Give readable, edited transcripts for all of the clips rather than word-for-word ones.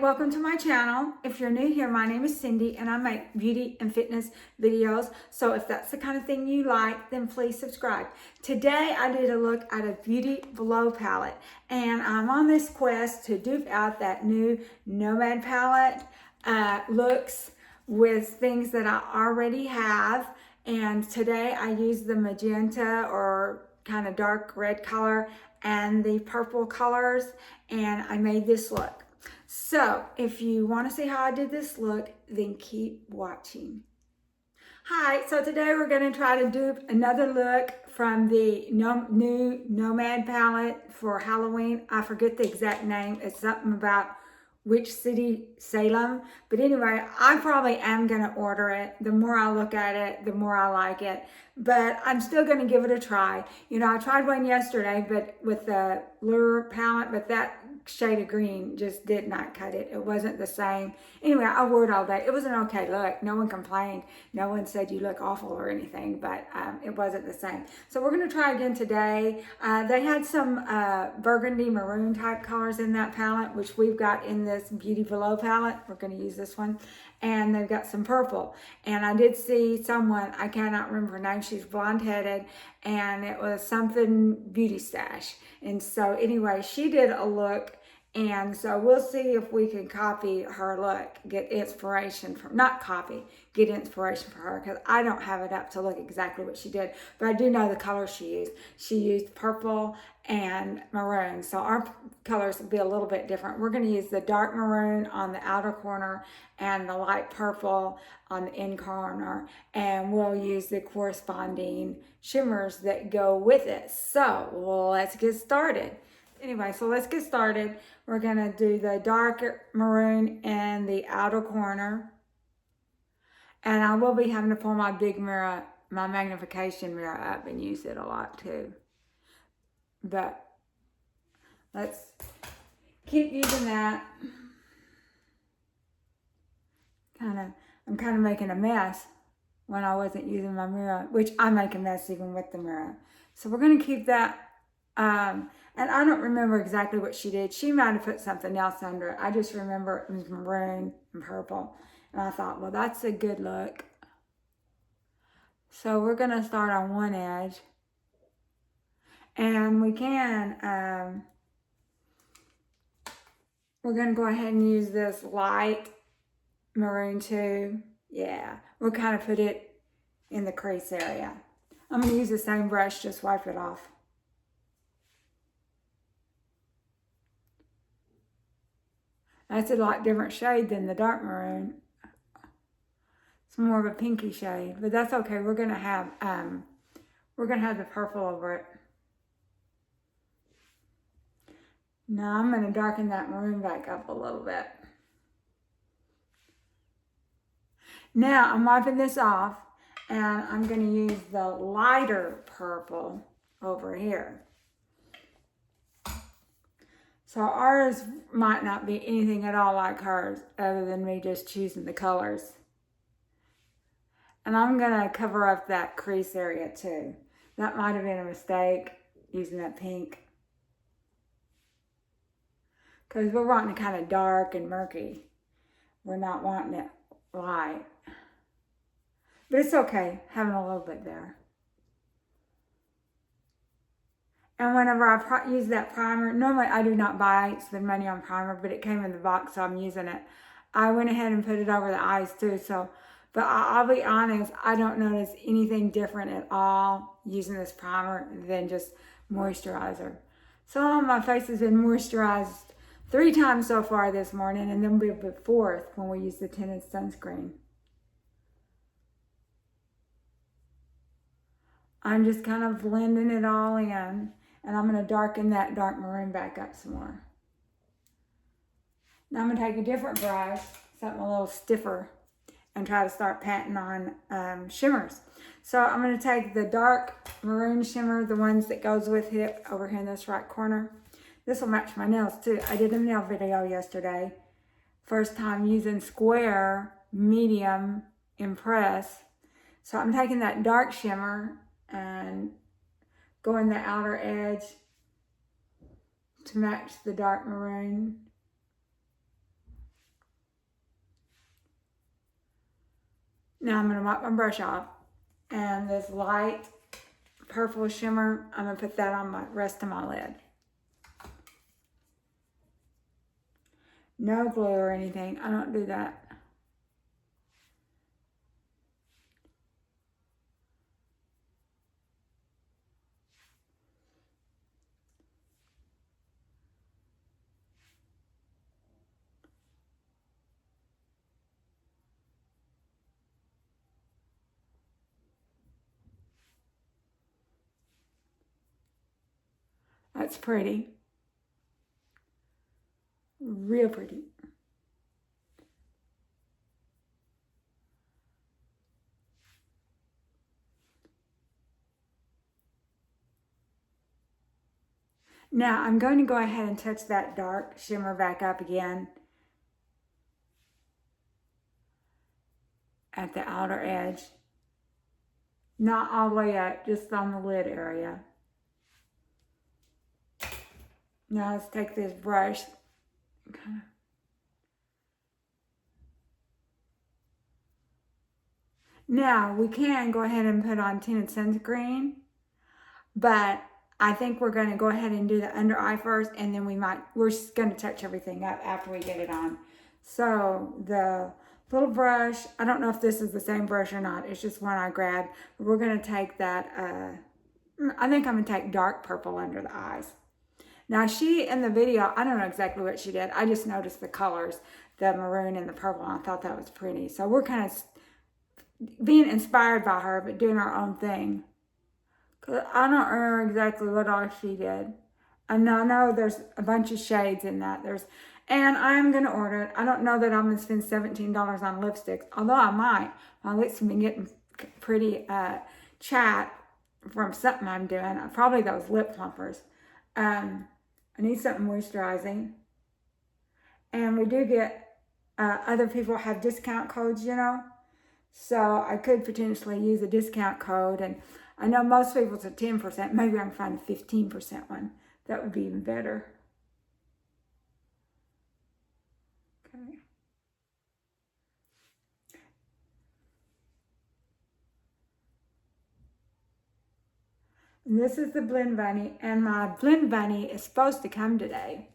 welcome to my channel. If you're new here, my name is Cindy and I make beauty and fitness videos. So if that's the kind of thing you like, then please subscribe. Today I did a look at a Beauty Below palette and I'm on this quest to dupe out that new Nomad palette looks with things that I already have. And today I used the magenta or kind of dark red color and the purple colors, and I made this look. So if you want to see how I did this look, then keep watching. Hi, so today we're going to try to dupe another look from the new Nomad palette for Halloween. I forget the exact name. It's something about Witch City Salem. But anyway, I probably am going to order it. The more I look at it, the more I like it. But I'm still going to give it a try. You know, I tried one yesterday, but with the Lure palette, but that shade of green just did not cut it. It wasn't the same. Anyway, I wore it all day. It was an okay look. No one complained. No one said you look awful or anything, but it wasn't the same. So we're going to try again today. They had some burgundy maroon type colors in that palette, which we've got in this Beauty Below palette. We're going to use this one. And they've got some purple. And I did see someone, I cannot remember her name, she's blonde-headed, and it was something Beauty Stash. And so anyway, she did a look, and so we'll see if we can copy her look, get inspiration from, not copy, get inspiration from her, because I don't have it up to look exactly what she did, but I do know the color she used. She used purple and maroon, so our colors will be a little bit different. We're going to use the dark maroon on the outer corner and the light purple on the in corner, and we'll use the corresponding shimmers that go with it. So let's get started. Anyway, so let's get started. We're going to do the dark maroon in the outer corner. And I will be having to pull my big mirror, my magnification mirror up and use it a lot too. But let's keep using that. I'm kind of making a mess when I wasn't using my mirror, which I make a mess even with the mirror. So we're going to keep that. And I don't remember exactly what she did. She might have put something else under it. I just remember it was maroon and purple. And I thought, well, that's a good look. So we're going to start on one edge. And we can, we're going to go ahead and use this light maroon too. Yeah, we'll kind of put it in the crease area. I'm going to use the same brush, just wipe it off. That's a lot different shade than the dark maroon. It's more of a pinky shade, but that's okay. We're gonna have the purple over it. Now I'm gonna darken that maroon back up a little bit. Now I'm wiping this off, and I'm gonna use the lighter purple over here. So ours might not be anything at all like hers, other than me just choosing the colors. And I'm gonna cover up that crease area too. That might have been a mistake, using that pink. Because we're wanting it kind of dark and murky. We're not wanting it light. But it's okay, having a little bit there. And whenever I use that primer, normally I do not spend money on primer, but it came in the box, so I'm using it. I went ahead and put it over the eyes too, but I'll be honest, I don't notice anything different at all using this primer than just moisturizer. So my face has been moisturized 3 times so far this morning, and then we'll be 4th when we use the tinted sunscreen. I'm just kind of blending it all in. And I'm going to darken that dark maroon back up some more. Now I'm going to take a different brush, something a little stiffer, and try to start patting on shimmers. So I'm going to take the dark maroon shimmer, the ones that goes with it, over here in this right corner. This will match my nails too. I did a nail video yesterday. First time using square, medium, impress. So I'm taking that dark shimmer and going the outer edge to match the dark maroon. Now I'm going to wipe my brush off. And this light purple shimmer, I'm going to put that on my rest of my lid. No glue or anything. I don't do that. That's pretty. Real pretty. Now I'm going to go ahead and touch that dark shimmer back up again at the outer edge. Not all the way up, just on the lid area. Now let's take this brush and kind of now we can go ahead and put on tinted sunscreen, but I think we're going to go ahead and do the under eye first, and then we're just going to touch everything up after we get it on. So the little brush, I don't know if this is the same brush or not, it's just one I grabbed. We're going to take that, I think I'm going to take dark purple under the eyes. Now she, in the video, I don't know exactly what she did. I just noticed the colors, the maroon and the purple, and I thought that was pretty. So we're kind of being inspired by her, but doing our own thing. Cause I don't remember exactly what all she did. And I know there's a bunch of shades in that. And I'm going to order it. I don't know that I'm going to spend $17 on lipsticks, although I might. My lips have been getting pretty chat from something I'm doing. Probably those lip plumpers. I need something moisturizing. And we do get, other people have discount codes, you know. So I could potentially use a discount code. And I know most people it's a 10%. Maybe I can find a 15% one. That would be even better. Okay. And this is the Blend Bunny. And my Blend Bunny is supposed to come today.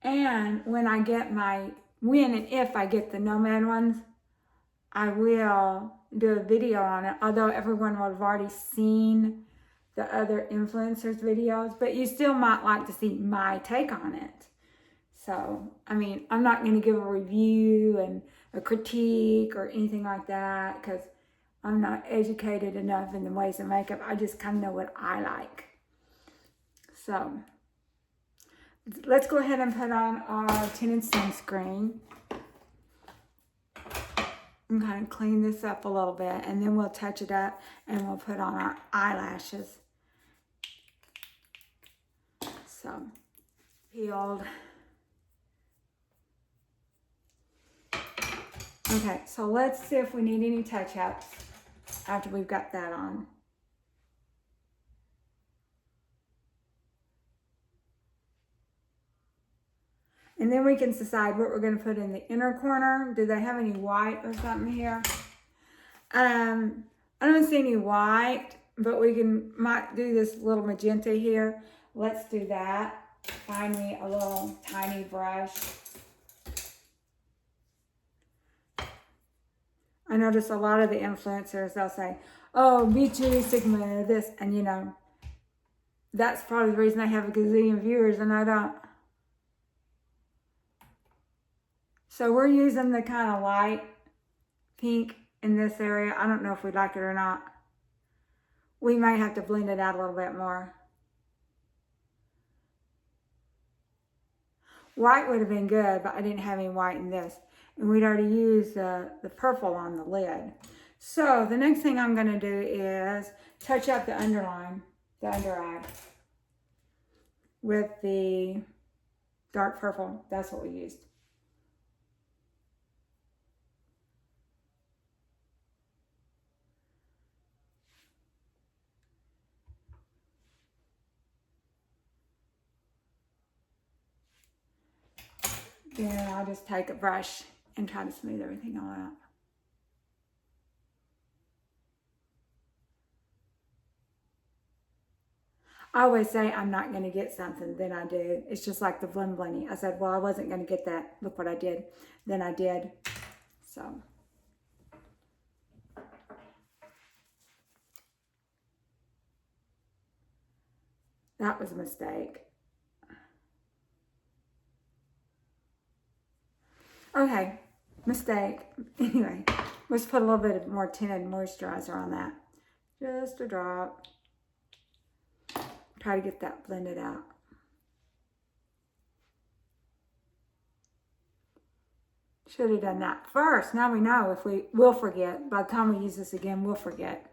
And when I get when and if I get the Nomad ones, I will do a video on it. Although everyone will have already seen the other influencers' videos, but you still might like to see my take on it. So, I mean, I'm not going to give a review and a critique or anything like that because I'm not educated enough in the ways of makeup. I just kind of know what I like. So, let's go ahead and put on our tinted sunscreen. I'm going to clean this up a little bit, and then we'll touch it up and we'll put on our eyelashes. So, peeled. Okay, so let's see if we need any touch-ups after we've got that on. And then we can decide what we're going to put in the inner corner. Do they have any white or something here? I don't see any white, but we might do this little magenta here. Let's do that. Find me a little tiny brush. I notice a lot of the influencers, they'll say, oh, Witchy, Sigma, this, and you know, that's probably the reason I have a gazillion viewers and I don't. So we're using the kind of light pink in this area. I don't know if we like it or not. We might have to blend it out a little bit more. White would have been good, but I didn't have any white in this. And we'd already used the purple on the lid. So the next thing I'm going to do is touch up the underline, the under eye, with the dark purple. That's what we used. Then I'll just take a brush and try to smooth everything all out. I always say I'm not going to get something, then I do. It's just like the blend blending. I said, well, I wasn't going to get that. Look what I did. Then I did. So. That was a mistake. Okay, mistake. Anyway, let's put a little bit of more tinted moisturizer on that. Just a drop. Try to get that blended out. Should have done that first. Now we know if we will forget. By the time we use this again, we'll forget.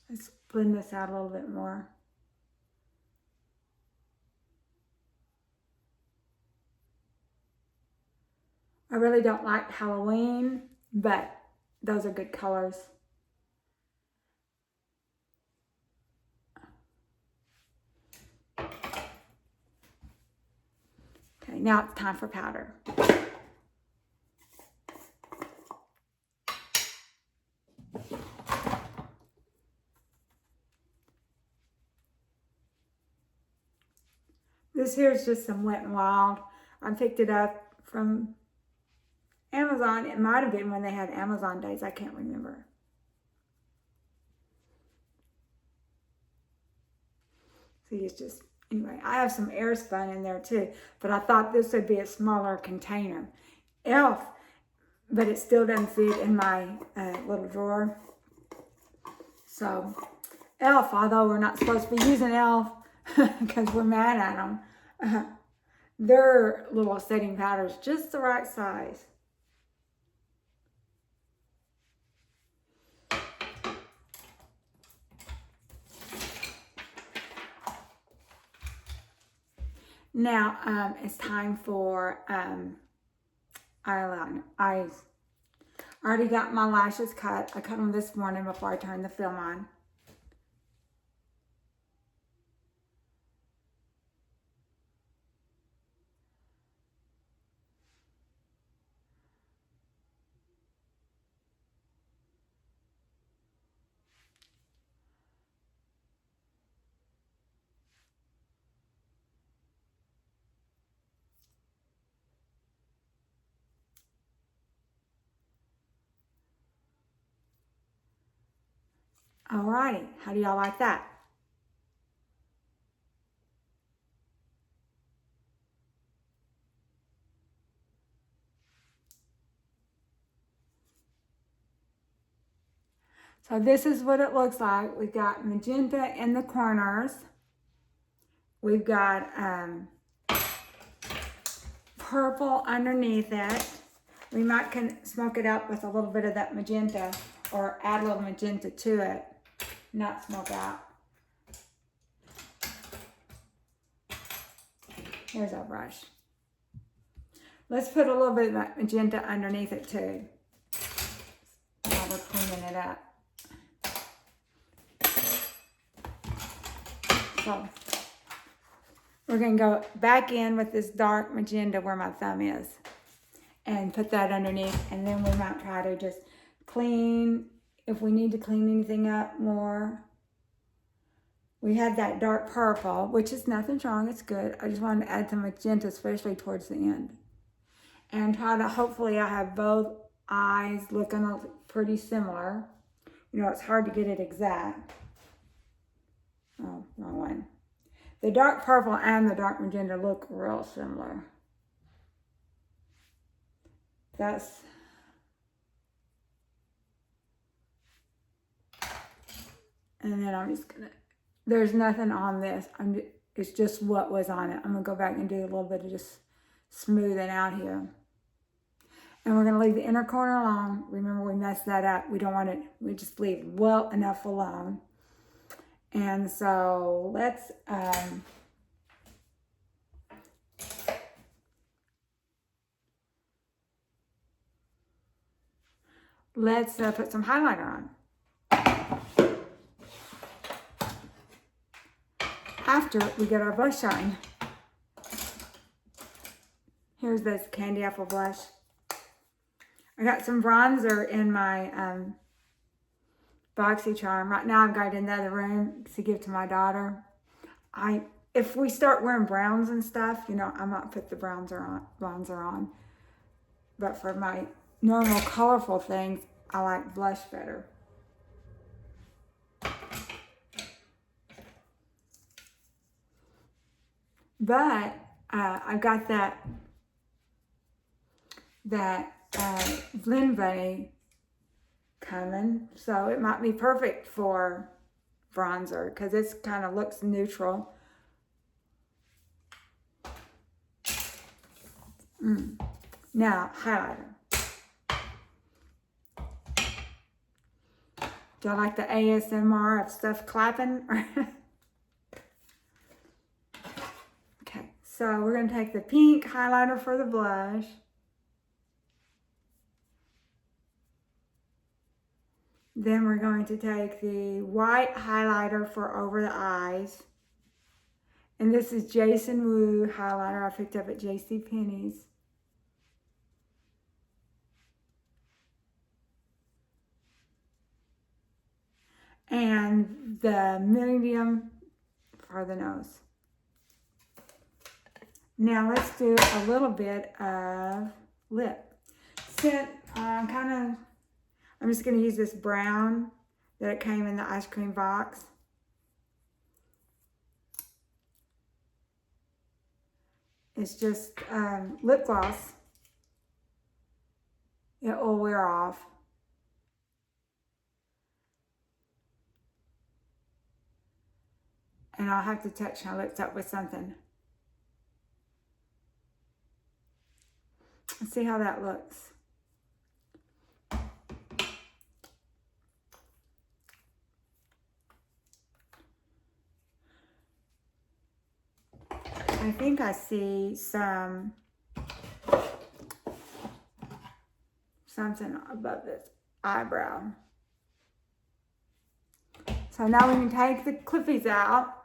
Let's blend this out a little bit more. I really don't like Halloween, but those are good colors. Okay, now it's time for powder. This here is just some Wet n Wild. I picked it up from Amazon. It might have been when they had Amazon days. I can't remember. See, it's just, anyway, I have some Airspun in there too, but I thought this would be a smaller container. e.l.f., but it still doesn't fit in my little drawer. So, e.l.f., although we're not supposed to be using e.l.f. because we're mad at them, their little setting powder is just the right size. Now, it's time for eyeliner, eyes. I already got my lashes cut. I cut them this morning before I turned the film on. Alrighty, how do y'all like that? So this is what it looks like. We've got magenta in the corners. We've got purple underneath it. We might smoke it up with a little bit of that magenta or add a little magenta to it. Not smoke out. Here's our brush. Let's put a little bit of that magenta underneath it too. While we're cleaning it up. So we're going to go back in with this dark magenta where my thumb is and put that underneath, and then we might try to just clean if we need to clean anything up more. We had that dark purple, which is nothing wrong, it's good. I just wanted to add some magenta, especially towards the end. And try to, hopefully I have both eyes looking pretty similar. You know, it's hard to get it exact. Oh, wrong one. The dark purple and the dark magenta look real similar. That's... And then I'm just gonna, there's nothing on this. It's just what was on it. I'm gonna go back and do a little bit of just smoothing out here. And we're going to leave the inner corner alone. Remember, we messed that up. We don't want it. We just leave well enough alone. And so let's put some highlighter on. After we get our blush shine. Here's this Candy Apple blush. I got some bronzer in my BoxyCharm. Right now I've got it in the other room to give to my daughter. If we start wearing browns and stuff, you know, I might put the bronzer on. But for my normal colorful things, I like blush better. But I've got that blend bunny coming, so it might be perfect for bronzer because this kind of looks neutral. Now, highlighter. Do I like the ASMR of stuff clapping? Okay, so we're going to take the pink highlighter for the blush. Then we're going to take the white highlighter for over the eyes. And this is Jason Wu highlighter I picked up at JCPenney's. And the medium for the nose. Now let's do a little bit of lip. I'm just going to use this brown that it came in the ice cream box. It's just lip gloss. It will wear off. And I'll have to touch my lips up with something. Let's see how that looks. I think I see something above this eyebrow. So now we can take the clippies out.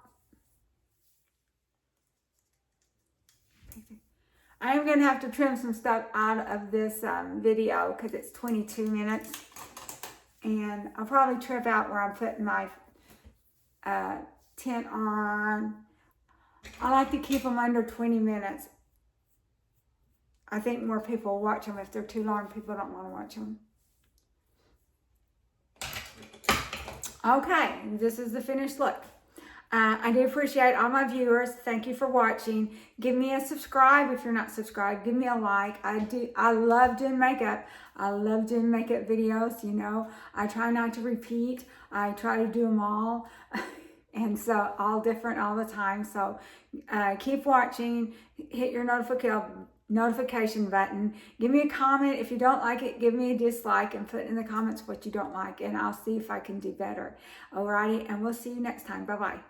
I am going to have to trim some stuff out of this video because it's 22 minutes. And I'll probably trim out where I'm putting my tint on. I like to keep them under 20 minutes. I think more people watch them. If they're too long, people don't want to watch them. Okay, this is the finished look. I do appreciate all my viewers. Thank you for watching. Give me a subscribe if you're not subscribed. Give me a like. I love doing makeup. I love doing makeup videos, you know. I try not to repeat. I try to do them all. And so all different all the time. So keep watching. Hit your notification button. Give me a comment. If you don't like it, give me a dislike and put in the comments what you don't like. And I'll see if I can do better. Alrighty, and we'll see you next time. Bye-bye.